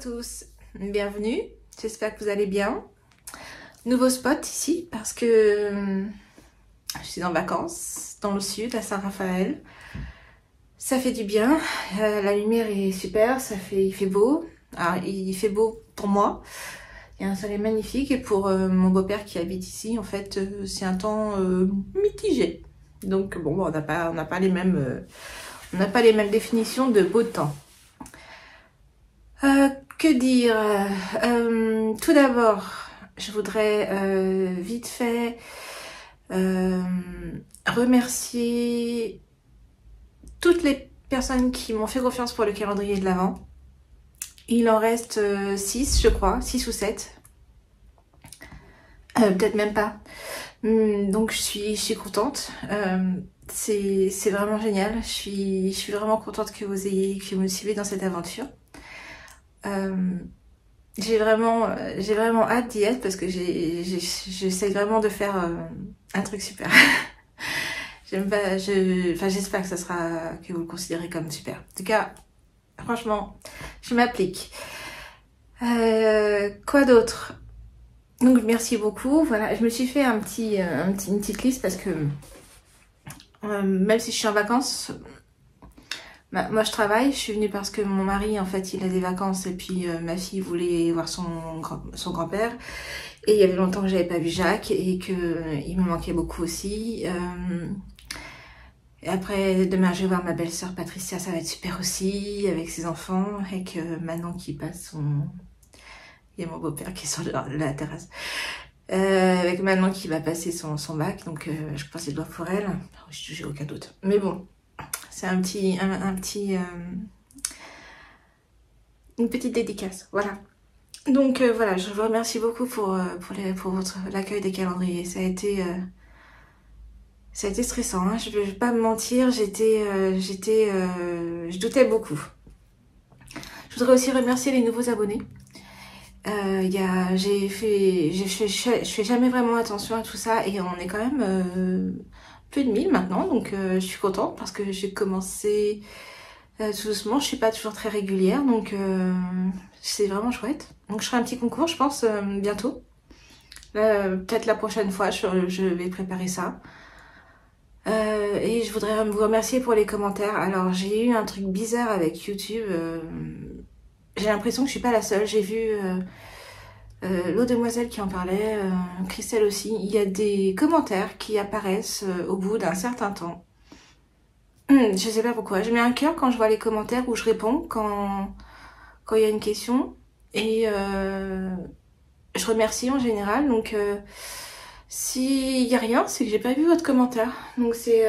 tous, bienvenue, j'espère que vous allez bien. Nouveau spot ici parce que je suis en vacances dans le sud à Saint-Raphaël. Ça fait du bien, la lumière est super, il fait beau. Alors, il fait beau pour moi, il y a un soleil magnifique, et pour mon beau-père qui habite ici, en fait, c'est un temps mitigé. Donc bon, on n'a pas les mêmes définitions de beau temps. Que dire, tout d'abord, je voudrais vite fait remercier toutes les personnes qui m'ont fait confiance pour le calendrier de l'Avent. Il en reste 6, je crois, 6 ou 7. Peut-être même pas. Donc je suis contente. C'est vraiment génial. Je suis vraiment contente que vous me suivez dans cette aventure. J'ai vraiment hâte d'y être parce que j'essaie vraiment de faire un truc super. J'espère que vous le considérez comme super. En tout cas, franchement, je m'applique. Quoi d'autre? Donc merci beaucoup. Voilà, je me suis fait une petite liste parce que même si je suis en vacances, moi je travaille. Je suis venue parce que mon mari en fait il a des vacances et puis ma fille voulait voir son grand-père, et il y avait longtemps que j'avais pas vu Jacques et que il me manquait beaucoup aussi. Et après demain je vais voir ma belle-sœur Patricia, ça va être super aussi avec ses enfants, et que Manon qui passe son... Il y a mon beau-père qui est sur la terrasse. Avec Manon qui va passer son bac, donc je pense qu'il doit pour elle. J'ai aucun doute. Mais bon, c'est une petite dédicace, voilà. Donc voilà, je vous remercie beaucoup pour l'accueil des calendriers. Ça a été stressant, hein. Je vais pas me mentir, je doutais beaucoup. Je voudrais aussi remercier les nouveaux abonnés. Je fais jamais vraiment attention à tout ça, et on est quand même plus de 1000 maintenant, donc je suis contente parce que j'ai commencé tout doucement. Je suis pas toujours très régulière, donc c'est vraiment chouette. Donc je ferai un petit concours, je pense, bientôt. Peut-être la prochaine fois, je vais préparer ça. Et je voudrais vous remercier pour les commentaires. Alors j'ai eu un truc bizarre avec YouTube. J'ai l'impression que je suis pas la seule. J'ai vu l'autre demoiselle qui en parlait, Christelle aussi. Il y a des commentaires qui apparaissent au bout d'un certain temps. Je sais pas pourquoi. Je mets un cœur quand je vois les commentaires où je réponds quand il y a une question. Et je remercie en général. Donc s'il y a rien, c'est que j'ai pas vu votre commentaire. Donc c'est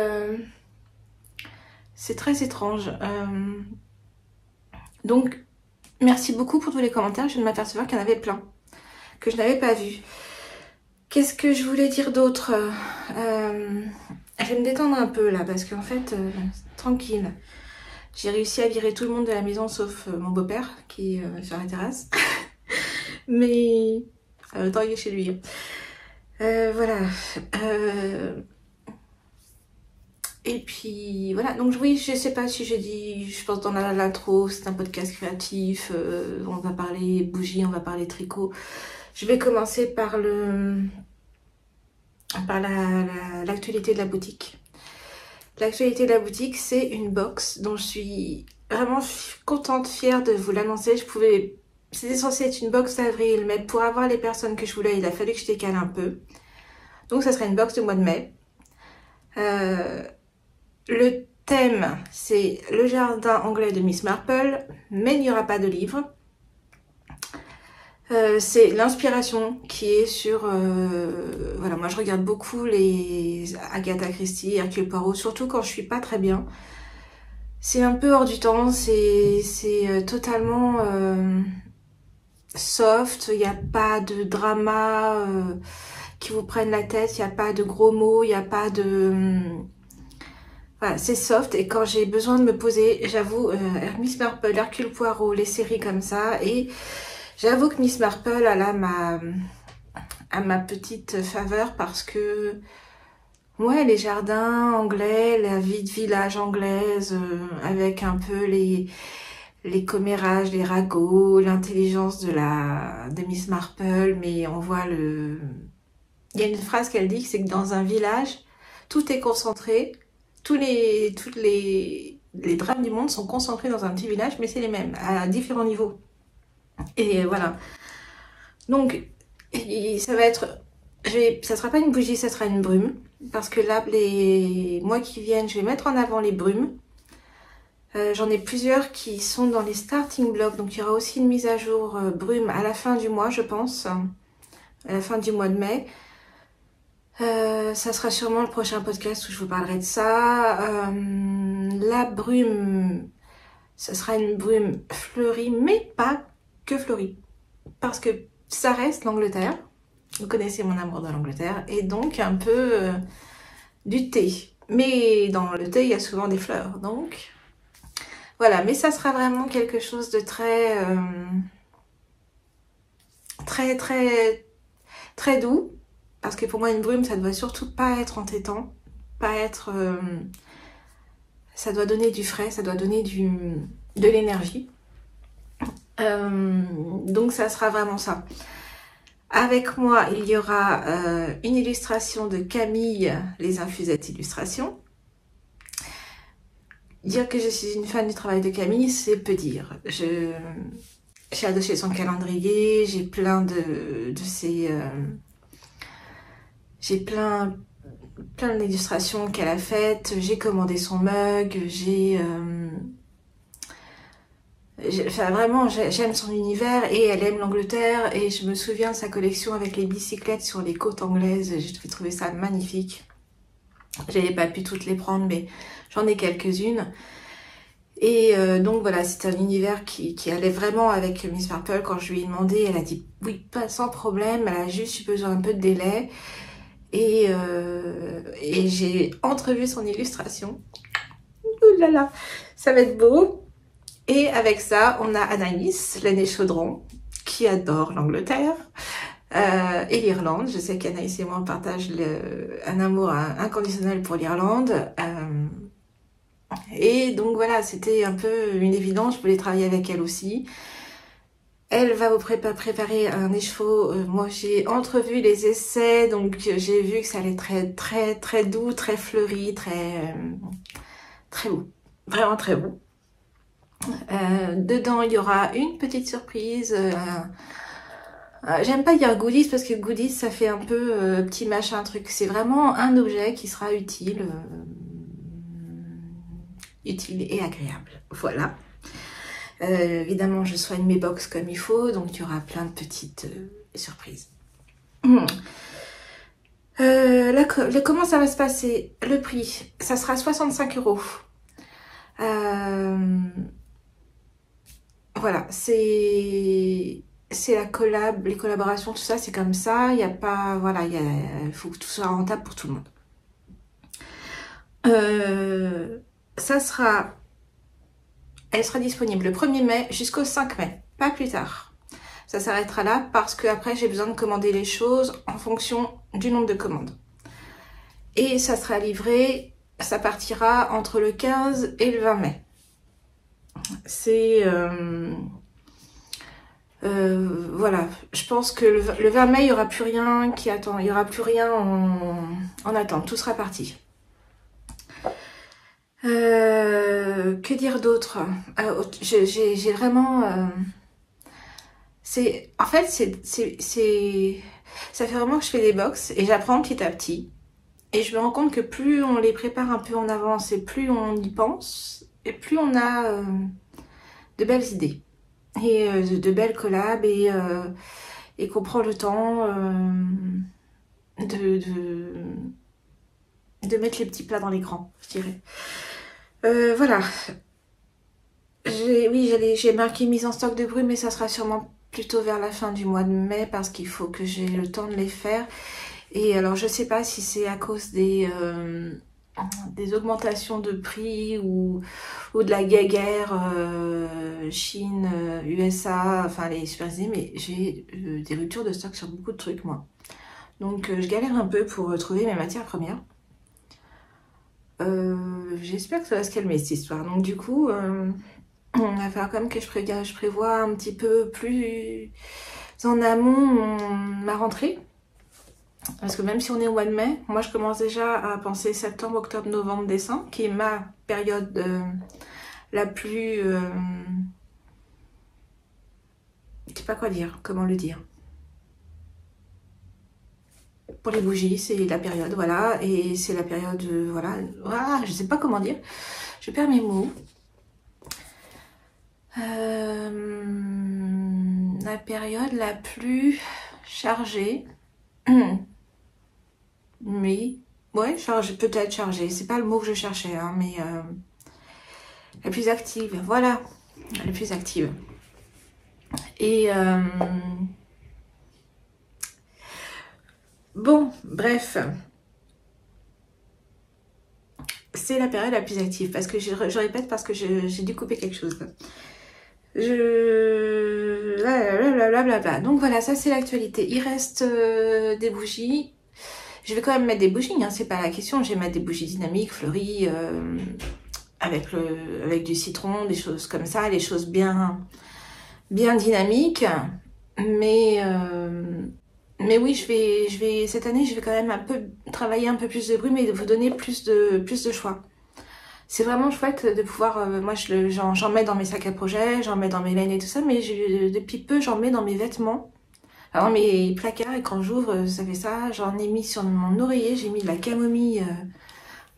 très étrange. Donc merci beaucoup pour tous les commentaires. Je viens de m'apercevoir qu'il y en avait plein que je n'avais pas vu. Qu'est-ce que je voulais dire d'autre? Je vais me détendre un peu là parce qu'en fait, tranquille. J'ai réussi à virer tout le monde de la maison sauf mon beau-père qui est sur la terrasse. Mais le temps il est chez lui. Voilà. Et puis voilà, donc oui, je sais pas si j'ai dit, je pense dans l'intro, c'est un podcast créatif, on va parler bougie, on va parler tricot. Je vais commencer par l'actualité de la boutique. L'actualité de la boutique, c'est une box dont je suis vraiment contente, fière de vous l'annoncer. C'était censé être une box d'avril, mais pour avoir les personnes que je voulais, il a fallu que je décale un peu. Donc ça serait une box du mois de mai. Le thème, c'est le jardin anglais de Miss Marple, mais il n'y aura pas de livre. C'est l'inspiration qui est sur... voilà, moi je regarde beaucoup les Agatha Christie, Hercule Poirot, surtout quand je suis pas très bien. C'est un peu hors du temps, c'est totalement soft, il n'y a pas de drama qui vous prennent la tête, il n'y a pas de gros mots, il n'y a pas de... Voilà, c'est soft, et quand j'ai besoin de me poser, j'avoue, Miss Marple, Hercule Poirot, les séries comme ça, et j'avoue que Miss Marple, elle a ma petite faveur parce que, ouais, les jardins anglais, la vie de village anglaise, avec un peu les commérages, les ragots, l'intelligence de Miss Marple, mais on voit le... Il y a une phrase qu'elle dit, c'est que dans un village, tout est concentré, les drames du monde sont concentrés dans un petit village, mais c'est les mêmes, à différents niveaux. Et voilà. Donc, ça va être... ça sera pas une bougie, ça sera une brume. Parce que là, les mois qui viennent, je vais mettre en avant les brumes. J'en ai plusieurs qui sont dans les starting blocks. Donc, il y aura aussi une mise à jour brume à la fin du mois, je pense. À la fin du mois de mai. Ça sera sûrement le prochain podcast où je vous parlerai de ça. La brume, ça sera une brume fleurie, mais pas que fleurie. Parce que ça reste l'Angleterre. Vous connaissez mon amour de l'Angleterre. Et donc un peu du thé. Mais dans le thé, il y a souvent des fleurs. Donc voilà, mais ça sera vraiment quelque chose de très très doux. Parce que pour moi, une brume, ça doit surtout pas être entêtant. Pas être... ça doit donner du frais, ça doit donner de l'énergie. Donc ça sera vraiment ça. Avec moi, il y aura une illustration de Camille, les infusettes illustrations. Dire que je suis une fan du travail de Camille, c'est peu dire. J'ai adoché son calendrier, j'ai plein de ses... j'ai plein d'illustrations qu'elle a faites, j'ai commandé son mug, enfin vraiment, j'aime son univers et elle aime l'Angleterre et je me souviens de sa collection avec les bicyclettes sur les côtes anglaises, j'ai trouvé ça magnifique. J'avais pas pu toutes les prendre mais j'en ai quelques-unes. Et donc voilà, c'est un univers qui allait vraiment avec Miss Marple. Quand je lui ai demandé, elle a dit oui, pas sans problème, elle a juste eu besoin d'un peu de délai. Et j'ai entrevu son illustration. Ouh là là, ça va être beau. Et avec ça, on a Anaïs, l'aînée chaudron, qui adore l'Angleterre et l'Irlande. Je sais qu'Anaïs et moi, on partage un amour inconditionnel pour l'Irlande. Et donc voilà, c'était un peu une évidence, je voulais travailler avec elle aussi. Elle va vous préparer un écheveau. Moi, j'ai entrevu les essais, donc j'ai vu que ça allait très doux, très fleuri, très beau. Vraiment très beau. Dedans, il y aura une petite surprise. J'aime pas dire goodies parce que goodies, ça fait un peu petit machin truc. C'est vraiment un objet qui sera utile et agréable. Voilà. Évidemment, je soigne mes box comme il faut, donc il y aura plein de petites surprises. Comment ça va se passer? Le prix, ça sera 65 €. Voilà, c'est la collab, les collaborations, tout ça, c'est comme ça. Il n'y a pas, voilà, il faut que tout soit rentable pour tout le monde. Elle sera disponible le 1er mai jusqu'au 5 mai, pas plus tard. Ça s'arrêtera là parce que après j'ai besoin de commander les choses en fonction du nombre de commandes. Et ça sera livré, ça partira entre le 15 et le 20 mai. C'est... voilà, je pense que le 20 mai, il n'y aura plus rien qui attend, il n'y aura plus rien en attente, tout sera parti. Que dire d'autre? J'ai vraiment... en fait, ça fait vraiment que je fais des box et j'apprends petit à petit. Et je me rends compte que plus on les prépare un peu en avance et plus on y pense, et plus on a de belles idées. Et de belles collabs et qu'on prend le temps de mettre les petits plats dans l'écran, je dirais. Voilà. J'ai marqué mise en stock de brume, mais ça sera sûrement plutôt vers la fin du mois de mai parce qu'il faut que j'ai le temps de les faire. Et alors, je sais pas si c'est à cause des augmentations de prix ou de la guerre Chine, USA, enfin les supervisés, mais j'ai des ruptures de stock sur beaucoup de trucs, moi. Donc, je galère un peu pour trouver mes matières premières. J'espère que ça va se calmer cette histoire. Donc du coup, Il va falloir quand même que je prévois un petit peu plus en amont ma rentrée. Parce que même si on est au mois de mai, moi je commence déjà à penser septembre, octobre, novembre, décembre, qui est ma période la plus... je sais pas quoi dire, comment le dire. Pour les bougies, c'est la période, voilà, et c'est la période, voilà, je sais pas comment dire, je perds mes mots. La période la plus chargée, mais, ouais, chargée, peut-être chargée, c'est pas le mot que je cherchais, hein, mais la plus active, voilà, la plus active. Et bon, bref, c'est la période la plus active, parce que je répète, parce que j'ai dû couper quelque chose. Blablabla. Donc voilà, ça c'est l'actualité. Il reste des bougies. Je vais quand même mettre des bougies, hein, c'est pas la question. Je vais mettre des bougies dynamiques, fleuries, avec du citron, des choses comme ça, des choses bien dynamiques. Mais oui, cette année, je vais quand même un peu travailler un peu plus de bruit, mais de vous donner plus de choix. C'est vraiment chouette de pouvoir, moi j'en mets dans mes sacs à projet, j'en mets dans mes laines et tout ça, mais depuis peu j'en mets dans mes vêtements, alors dans mes placards, et quand j'ouvre ça fait ça, j'en ai mis sur mon oreiller, j'ai mis de la camomille,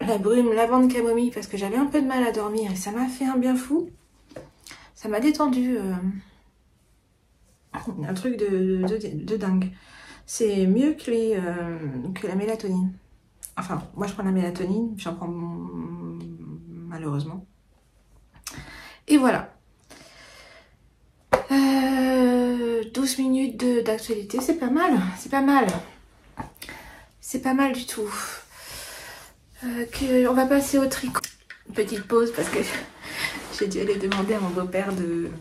la brume, lavande camomille, parce que j'avais un peu de mal à dormir et ça m'a fait un bien fou, ça m'a détendu, un truc de dingue. C'est mieux que la mélatonine. Enfin, moi je prends la mélatonine, j'en prends malheureusement. Et voilà. 12 minutes d'actualité, c'est pas mal, c'est pas mal. C'est pas mal du tout. On va passer au tricot. Petite pause parce que j'ai dû aller demander à mon beau-père de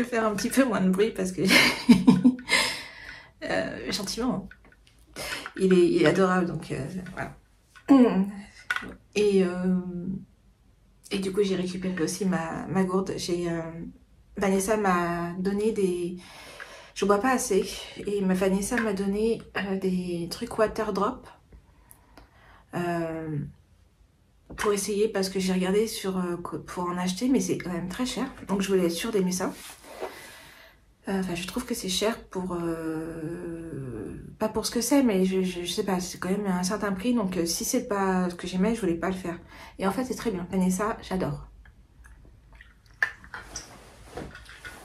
faire un petit peu moins de bruit parce que... gentiment. Il est adorable, donc voilà. Et du coup, j'ai récupéré aussi ma gourde. Vanessa m'a donné des... Je bois pas assez. Et Vanessa m'a donné des trucs water drop. Pour essayer, parce que j'ai regardé pour en acheter, mais c'est quand même très cher. Donc je voulais être sûre d'aimer ça. Enfin, je trouve que c'est cher pour... pas pour ce que c'est, mais je sais pas, c'est quand même un certain prix. Donc si c'est pas ce que j'aimais, je voulais pas le faire. Et en fait, c'est très bien. Vanessa, j'adore.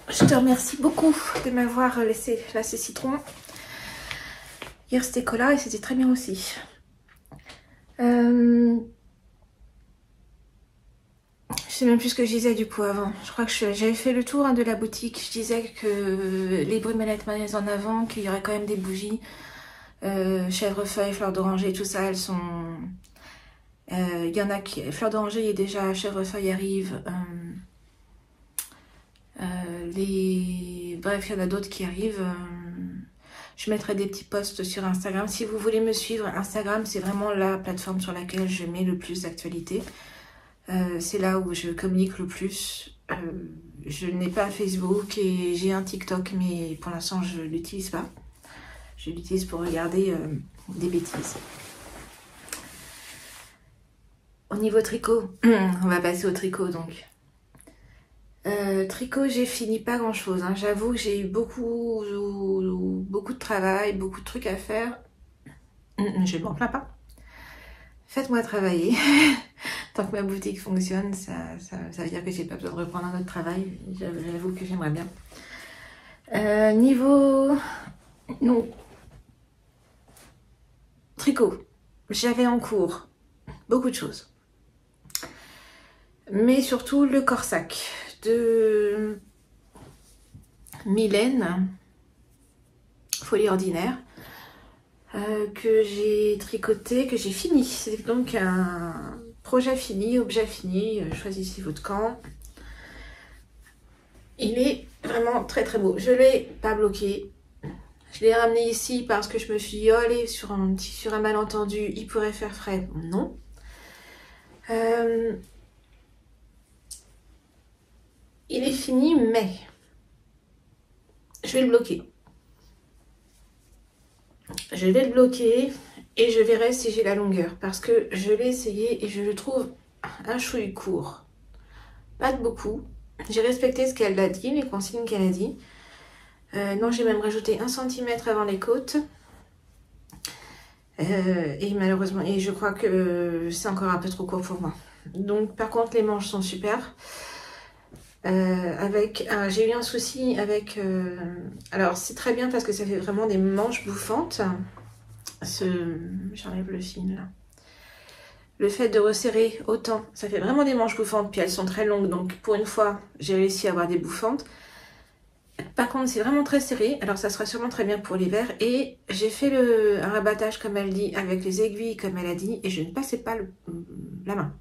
Je te remercie beaucoup de m'avoir laissé là ces citrons. Hier, c'était cola et c'était très bien aussi. Je sais même plus ce que je disais du coup avant. Je crois que j'avais fait le tour de la boutique. Je disais que les brumes allaient être mises en avant, qu'il y aurait quand même des bougies. Chèvrefeuille, fleur d'oranger, tout ça, elles sont... Il y en a qui... Fleur d'oranger est déjà, chèvrefeuille arrive. Bref, il y en a d'autres qui arrivent. Je mettrai des petits posts sur Instagram. Si vous voulez me suivre, Instagram, c'est vraiment la plateforme sur laquelle je mets le plus d'actualité. C'est là où je communique le plus. Je n'ai pas Facebook et j'ai un TikTok, mais pour l'instant, je ne l'utilise pas. Je l'utilise pour regarder des bêtises. Au niveau tricot, on va passer au tricot donc. Tricot, j'ai fini pas grand chose, hein. J'avoue que j'ai eu beaucoup de travail, beaucoup de trucs à faire. Je ne m'en plains pas. Faites-moi travailler. Tant que ma boutique fonctionne, ça veut dire que j'ai pas besoin de reprendre un autre travail. J'avoue que j'aimerais bien. Niveau... Non. Tricot. J'avais en cours beaucoup de choses. Mais surtout le corsac de Mylène, Folie Ordinaire, que j'ai tricoté, que j'ai fini. C'est donc un projet fini, objet fini, choisissez votre camp. Il est vraiment très très beau. Je ne l'ai pas bloqué. Je l'ai ramené ici parce que je me suis dit, oh allez, sur un malentendu, il pourrait faire frais. Non. il est fini, mais je vais le bloquer. Je vais le bloquer et je verrai si j'ai la longueur. Parce que je l'ai essayé et je le trouve un chouï court. Pas de beaucoup. J'ai respecté ce qu'elle a dit, les consignes qu'elle a dit. Non, j'ai même rajouté 1 cm avant les côtes. Et malheureusement, et je crois que c'est encore un peu trop court pour moi. Donc par contre, les manches sont super. J'ai eu un souci avec... alors c'est très bien parce que ça fait vraiment des manches bouffantes. J'enlève le fil là. Le fait de resserrer autant, ça fait vraiment des manches bouffantes. Puis elles sont très longues, donc pour une fois, j'ai réussi à avoir des bouffantes. Par contre, c'est vraiment très serré. Alors ça sera sûrement très bien pour l'hiver. Et j'ai fait un rabattage comme elle dit, avec les aiguilles comme elle a dit. Et je ne passais pas la main.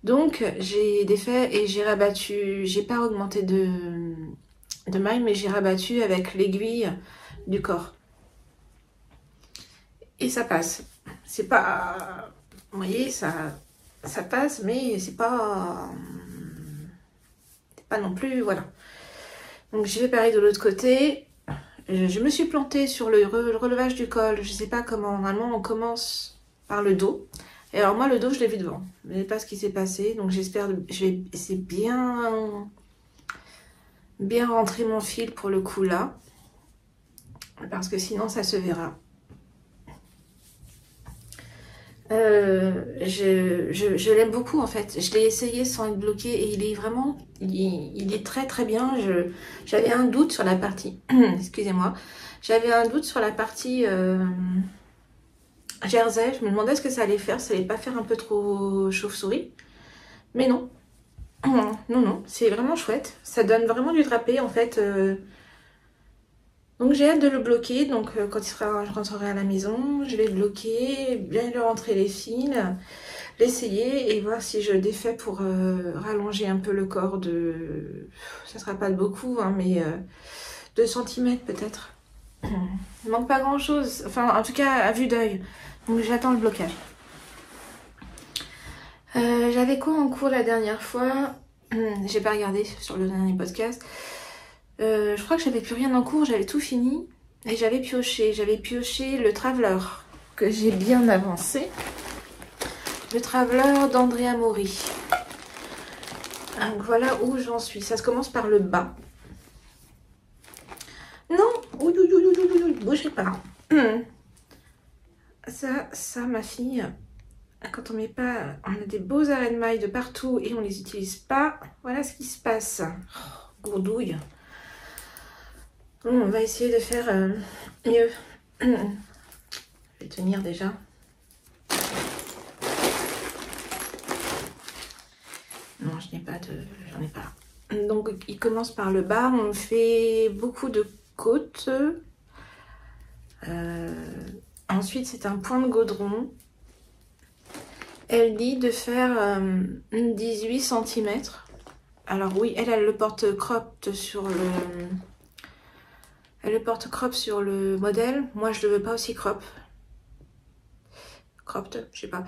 Donc j'ai défait et j'ai rabattu. J'ai pas augmenté de maille, mais j'ai rabattu avec l'aiguille du corps. Et ça passe. C'est pas... Vous voyez, ça passe, mais c'est pas non plus... Voilà. Donc je vais pareil de l'autre côté. Je me suis plantée sur le relevage du col. Je sais pas comment. Normalement, on commence par le dos. Et alors moi, le dos, je l'ai vu devant. Je ne sais pas ce qui s'est passé. Donc j'espère... Je vais essayer bien rentrer mon fil pour le coup là. Parce que sinon, ça se verra. Je l'aime beaucoup en fait. Je l'ai essayé sans être bloqué et il est vraiment, il est très très bien. J'avais un doute sur la partie, excusez-moi, j'avais un doute sur la partie jersey. Je me demandais ce que ça allait faire, ça allait pas faire un peu trop chauve-souris, mais non, non, c'est vraiment chouette. Ça donne vraiment du drapé en fait. Donc j'ai hâte de le bloquer, donc quand je rentrerai à la maison, je vais le bloquer, bien lui rentrer les fils, l'essayer et voir si je défais pour rallonger un peu le corps de... Ça sera pas de beaucoup, hein, mais 2 cm peut-être. Il manque pas grand chose, enfin en tout cas à vue d'œil, donc j'attends le blocage. J'avais quoi en cours la dernière fois? J'ai pas regardé sur le dernier podcast. Je crois que j'avais plus rien en cours, j'avais tout fini et j'avais pioché le Traveler que j'ai bien avancé, le Traveler d'Andrea Mori. Donc voilà où j'en suis. Ça se commence par le bas. Non, bougez pas. Ça ma fille, quand on met pas, on a des beaux arrêts de mailles de partout et on les utilise pas, voilà ce qui se passe. Oh, gourdouille. Bon, on va essayer de faire mieux. Je vais tenir déjà. Non, j'en ai pas. Donc, il commence par le bas. On fait beaucoup de côtes. Ensuite, c'est un point de gaudron. Elle dit de faire 18 cm. Alors oui, elle le porte cropped sur le... Elle le porte crop sur le modèle. Moi, je le veux pas aussi crop. Cropped, je sais pas.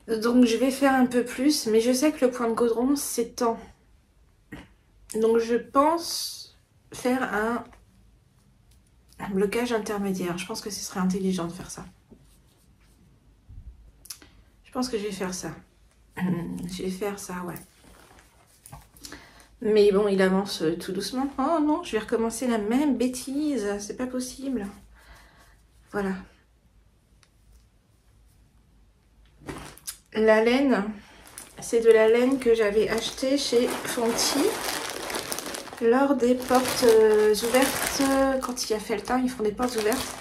Donc, je vais faire un peu plus. Mais je sais que le point de gaudron s'étend. Donc, je pense faire un blocage intermédiaire. Je pense que ce serait intelligent de faire ça. Je pense que je vais faire ça. Je vais faire ça, ouais. Mais bon, il avance tout doucement. Oh non, je vais recommencer la même bêtise. C'est pas possible. Voilà. La laine, c'est de la laine que j'avais achetée chez Fonty lors des portes ouvertes. Quand il y a fait le temps, ils font des portes ouvertes.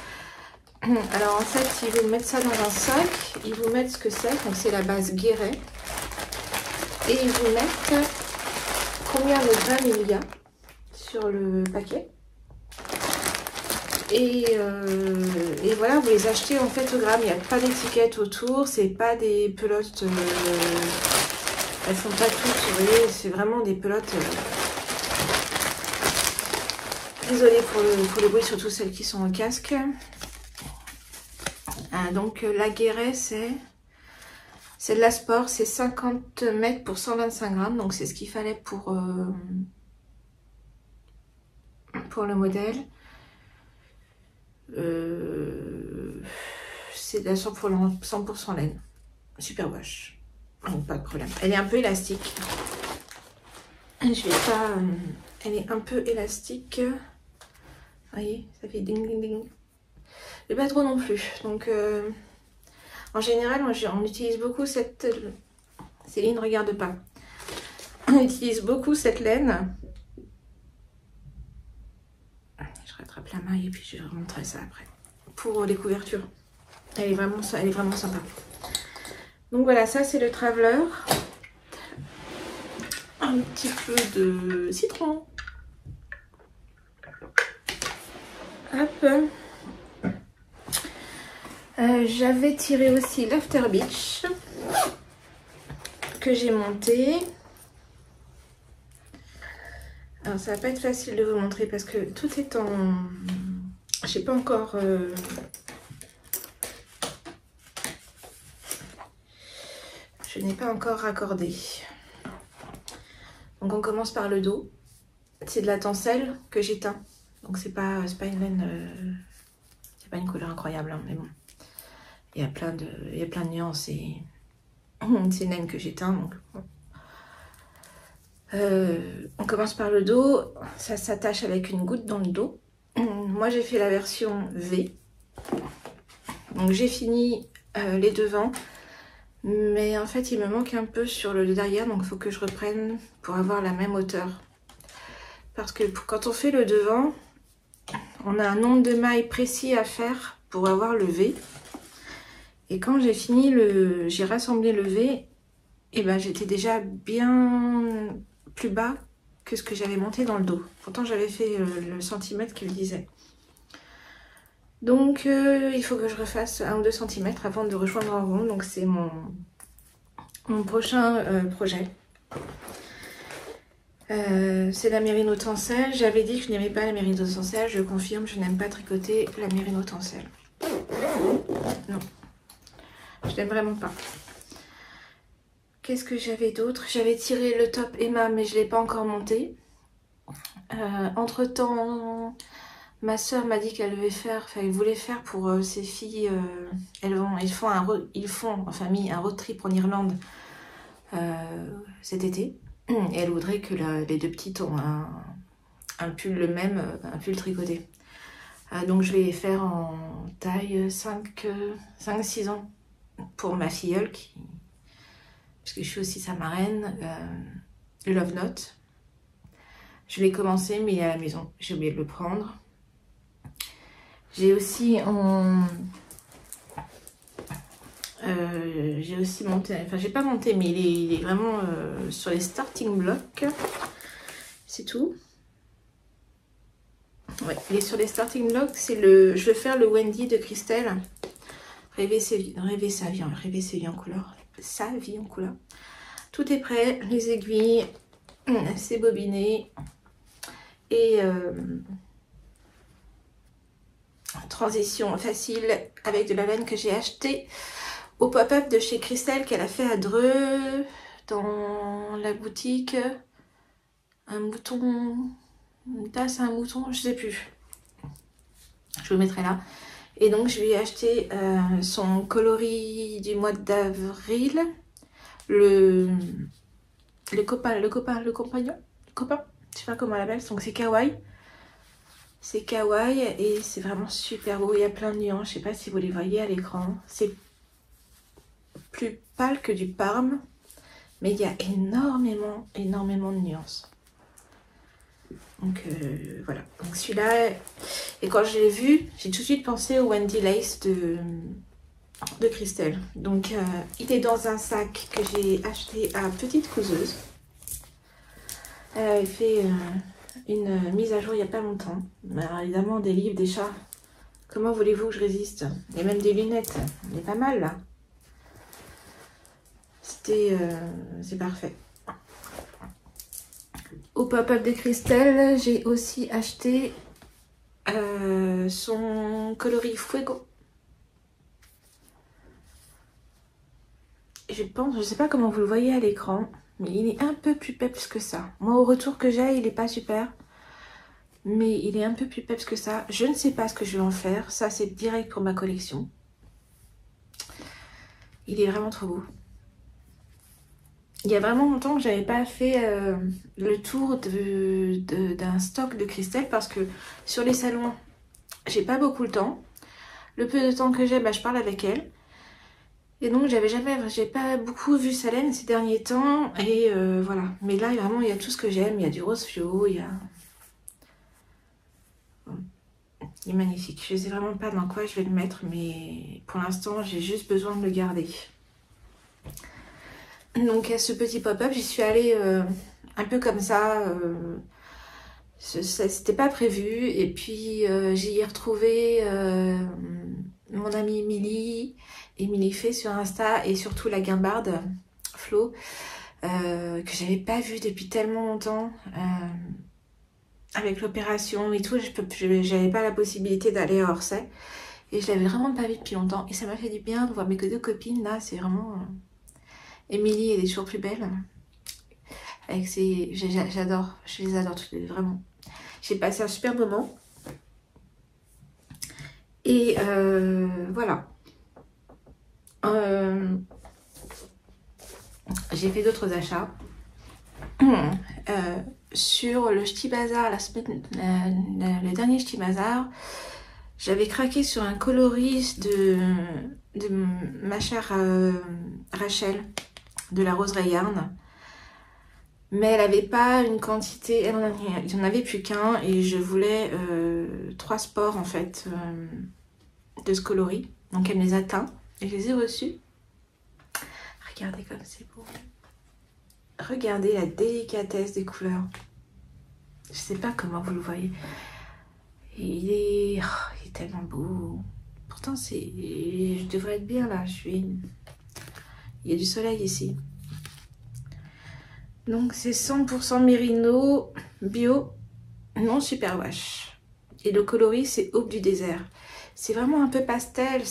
Alors en fait, ils vous mettent ça dans un sac. Ils vous mettent ce que c'est. Donc c'est la base Guéret. Et ils vous mettent... combien de grammes il y a sur le paquet et voilà, vous les achetez en fait au gramme, il n'y a pas d'étiquette autour, c'est pas des pelotes, elles sont pas toutes, vous voyez, c'est vraiment des pelotes, désolée pour le bruit, surtout celles qui sont au casque. Donc la Guéret, C'est de la Sport, c'est 50 mètres pour 125 grammes, donc c'est ce qu'il fallait pour le modèle. C'est de la 100% laine. Super wash. Donc pas de problème. Elle est un peu élastique. Je vais pas... elle est un peu élastique. Vous voyez, ça fait ding ding ding. Mais pas trop non plus. Donc en général, on utilise beaucoup cette... Céline, regarde pas. On utilise beaucoup cette laine. Je rattrape la maille et puis je vais vous montrer ça après. Pour les couvertures. Elle est vraiment sympa. Donc voilà, ça c'est le Traveler. Un petit peu de citron. Hop. J'avais tiré aussi l'After Beach que j'ai monté. Alors ça va pas être facile de vous montrer parce que tout est en... J'ai pas encore... Je n'ai pas encore raccordé. Donc on commence par le dos. C'est de la tencelle que j'ai teint. Donc c'est pas une laine... c'est pas une couleur incroyable, hein, mais bon. Il y a plein de nuances et... c'est une laine que j'ai teint, donc... Bon. On commence par le dos, ça s'attache avec une goutte dans le dos. Moi j'ai fait la version V. Donc j'ai fini les devants. Mais en fait il me manque un peu sur le derrière. Donc il faut que je reprenne pour avoir la même hauteur. Parce que quand on fait le devant, on a un nombre de mailles précis à faire pour avoir le V. Et quand j'ai fini j'ai rassemblé le V, et ben j'étais déjà bien plus bas que ce que j'avais monté dans le dos. Pourtant j'avais fait le centimètre qu'il disait. Donc il faut que je refasse 1 ou 2 cm avant de rejoindre en rond. Donc c'est mon prochain projet. C'est la mérino tencelle. J'avais dit que je n'aimais pas la mérino tencelle. Je confirme, je n'aime pas tricoter la mérino tencelle. Non, je n'aime vraiment pas. Qu'est-ce que j'avais d'autre? J'avais tiré le top Emma, mais je ne l'ai pas encore monté. Entre temps, ma soeur m'a dit qu'elle voulait faire pour ses filles. Ils font en famille un road trip en Irlande cet été. Et elle voudrait que les deux petites ont un pull le même, un pull tricoté. Donc je vais faire en taille 5-6 ans pour ma filleule parce que je suis aussi sa marraine, Love Note. Je l'ai commencé, mais il est à la maison. J'ai oublié de le prendre. J'ai aussi monté... Enfin, j'ai pas monté, mais il est vraiment sur les starting blocks. C'est tout. Ouais, il est sur les starting blocks. Je vais faire le Wendy de Christelle. Rêver sa vie en couleur. Sa vie en couleur. Tout est prêt, les aiguilles, c'est bobiné et transition facile avec de la laine que j'ai acheté au pop-up de chez Christelle qu'elle a fait à Dreux dans la boutique. Un mouton, une tasse à un mouton, je sais plus. Je vous le mettrai là. Et donc je lui ai acheté son coloris du mois d'avril, le compagnon, je sais pas comment on l'appelle, donc c'est kawaii. C'est kawaii et c'est vraiment super beau, il y a plein de nuances, je sais pas si vous les voyez à l'écran. C'est plus pâle que du parme, mais il y a énormément de nuances. Donc voilà, donc celui-là, et quand je l'ai vu, j'ai tout de suite pensé au Wendy Lace de Christelle. Donc il est dans un sac que j'ai acheté à Petite Couseuse. Elle avait fait une mise à jour il n'y a pas longtemps. Alors, évidemment, des livres, des chats. Comment voulez-vous que je résiste? Il y a même des lunettes. On est pas mal là. C'est parfait. Au pop-up de Christelle, j'ai aussi acheté son coloris Fuego. je pense, je sais pas comment vous le voyez à l'écran, mais il est un peu plus peps que ça. Moi, au retour que j'ai, il est pas super. Mais il est un peu plus peps que ça. Je ne sais pas ce que je vais en faire. Ça, c'est direct pour ma collection. Il est vraiment trop beau. Il y a vraiment longtemps que j'avais pas fait le tour d'un stock de Christelle parce que sur les salons, j'ai pas beaucoup le temps. Le peu de temps que j'ai, bah, je parle avec elle. Et donc j'ai pas beaucoup vu sa laine ces derniers temps. Et voilà. Mais là, vraiment, il y a tout ce que j'aime. Il y a du rose fluo, il y a... Il est magnifique. Je sais vraiment pas dans quoi je vais le mettre, mais pour l'instant, j'ai juste besoin de le garder. Donc à ce petit pop-up, j'y suis allée un peu comme ça. C'était pas prévu. Et puis j'y ai retrouvé mon amie Émilie fait sur Insta, et surtout la guimbarde Flo, que j'avais pas vue depuis tellement longtemps. Avec l'opération et tout, j'avais pas la possibilité d'aller à Orsay. Et je l'avais vraiment pas vue depuis longtemps. Et ça m'a fait du bien de voir mes deux copines là. C'est vraiment... Émilie, elle est toujours plus belle. Avec ses... J'adore. Je les adore toutes les deux, vraiment. J'ai passé un super moment. Et voilà. J'ai fait d'autres achats. Sur le Ch'ti Bazar, le dernier Ch'ti Bazar, j'avais craqué sur un coloris de ma chère Rachel de la Roseraie Yarn, mais elle n'avait pas une quantité, il n'y en avait plus qu'un, et je voulais 3 sports en fait de ce coloris, donc elle me les a teints et je les ai reçus. Regardez comme c'est beau. Regardez la délicatesse des couleurs. Je sais pas comment vous le voyez. Et il est tellement beau. Pourtant, je devrais être bien là. Il y a du soleil ici. Donc, c'est 100% mérino, bio, non superwash. Et le coloris, c'est Aube du désert. C'est vraiment un peu pastel.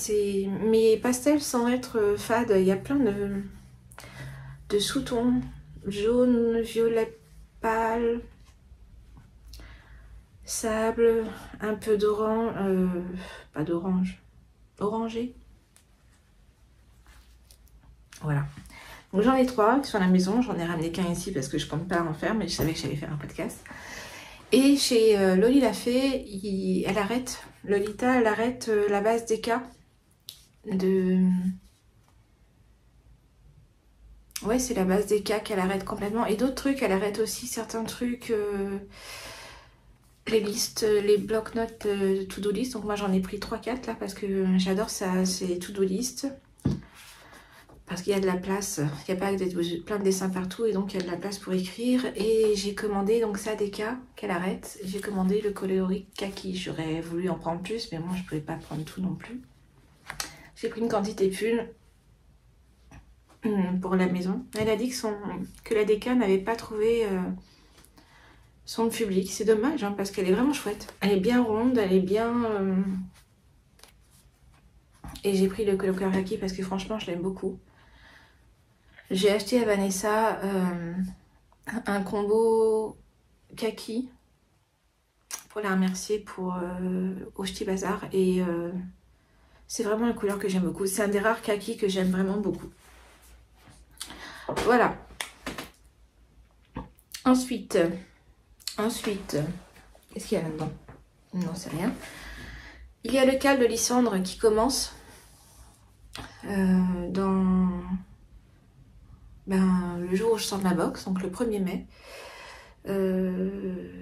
Mais pastel sans être fade. Il y a plein de sous-tons. Jaune, violet pâle, sable, un peu d'orange, pas d'orange, orangé. Voilà. Donc j'en ai 3 qui sont à la maison, j'en ai ramené qu'un ici parce que je compte pas en faire, mais je savais que j'allais faire un podcast. Et chez Loli la Fée, elle arrête, Lolita, elle arrête la base des cas de... Ouais, c'est la base des cas qu'elle arrête complètement. Et d'autres trucs, elle arrête aussi certains trucs... les listes, les blocs-notes to-do list. Donc moi j'en ai pris 3-4 là parce que j'adore ça, c'est to-do list. Parce qu'il y a de la place, il n'y a pas plein de dessins partout et donc il y a de la place pour écrire. Et j'ai commandé donc ça des cas qu'elle arrête. J'ai commandé le coloris kaki. J'aurais voulu en prendre plus mais moi je ne pouvais pas prendre tout non plus. J'ai pris une quantité pull pour la maison. Elle a dit que la DK n'avait pas trouvé... son public, c'est dommage hein, parce qu'elle est vraiment chouette. Elle est bien ronde, elle est bien... Et j'ai pris le coloris kaki parce que franchement je l'aime beaucoup. J'ai acheté à Vanessa un combo kaki pour la remercier pour au Ch'ti Bazar. Et c'est vraiment une couleur que j'aime beaucoup. C'est un des rares kaki que j'aime vraiment beaucoup. Voilà. Ensuite, qu'est-ce qu'il y a là-dedans? Non, c'est rien. Il y a le cal de Lysandre qui commence dans le jour où je sors de la boxe, donc le 1er mai,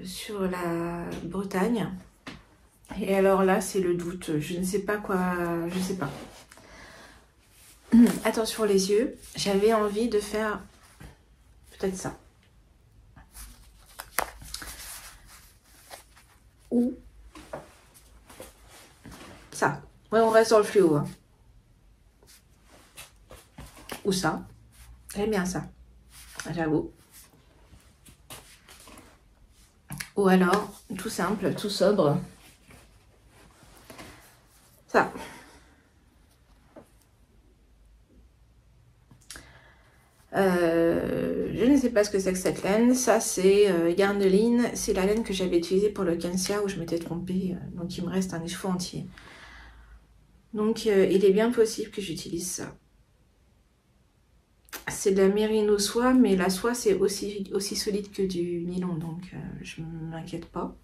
sur la Bretagne. Et alors là, c'est le doute. Je ne sais pas quoi, je sais pas. Attention les yeux, j'avais envie de faire peut-être ça. Ou ça. Ouais, on reste dans le fluo. Hein. Ou ça. J'aime bien ça. J'avoue. Ou alors, tout simple, tout sobre. Ça. Je ne sais pas ce que c'est que cette laine. Ça, c'est Yarn de Line. C'est la laine que j'avais utilisée pour le Kensia où je m'étais trompée. Donc, il me reste un écheveau entier. Donc, il est bien possible que j'utilise ça. C'est de la mérino soie, mais la soie, c'est aussi solide que du nylon. Donc, je ne m'inquiète pas.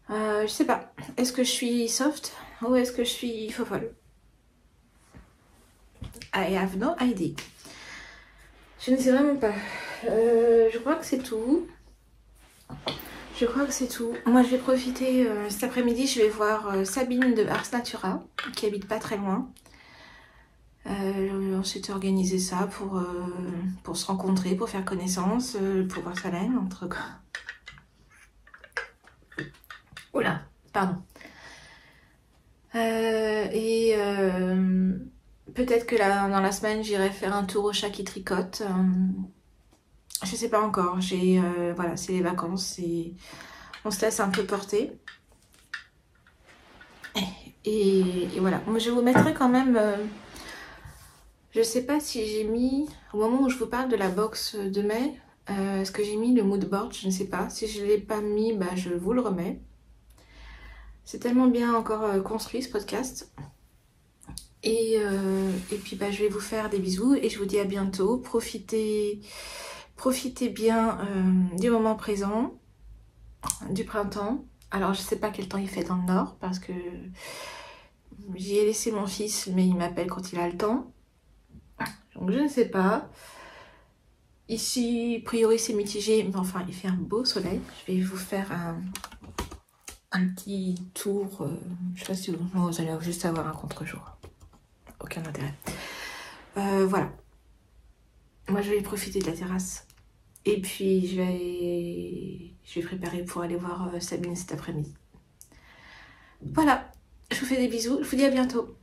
Je sais pas. Est-ce que je suis soft ou est-ce que je suis fofolle? I have no idea. Je ne sais vraiment pas. Je crois que c'est tout. Je crois que c'est tout. Moi, je vais profiter cet après-midi. Je vais voir Sabine de Ars Natura, qui habite pas très loin. On s'était organisé ça pour se rencontrer, pour faire connaissance, pour voir sa laine, entre quoi. Oula, pardon. Peut-être que là, dans la semaine, j'irai faire un tour au chat qui tricote. Je sais pas encore. Voilà, c'est les vacances et on se laisse un peu porter. Et voilà. Moi, je vous mettrai quand même. Je sais pas si j'ai mis au moment où je vous parle de la box de mai. Est-ce que j'ai mis le mood board? Je ne sais pas. Si je l'ai pas mis, bah je vous le remets. C'est tellement bien encore construit ce podcast. Et puis bah, je vais vous faire des bisous et je vous dis à bientôt. Profitez bien du moment présent, du printemps. Alors je sais pas quel temps il fait dans le nord parce que j'y ai laissé mon fils, mais il m'appelle quand il a le temps. Donc je ne sais pas. Ici, a priori c'est mitigé, mais enfin il fait un beau soleil. Je vais vous faire un petit tour. Je sais pas si vous allez juste avoir un contre-jour. Aucun intérêt. Voilà. Moi, je vais profiter de la terrasse. Et puis, je vais préparer pour aller voir Sabine cet après-midi. Voilà. Je vous fais des bisous. Je vous dis à bientôt.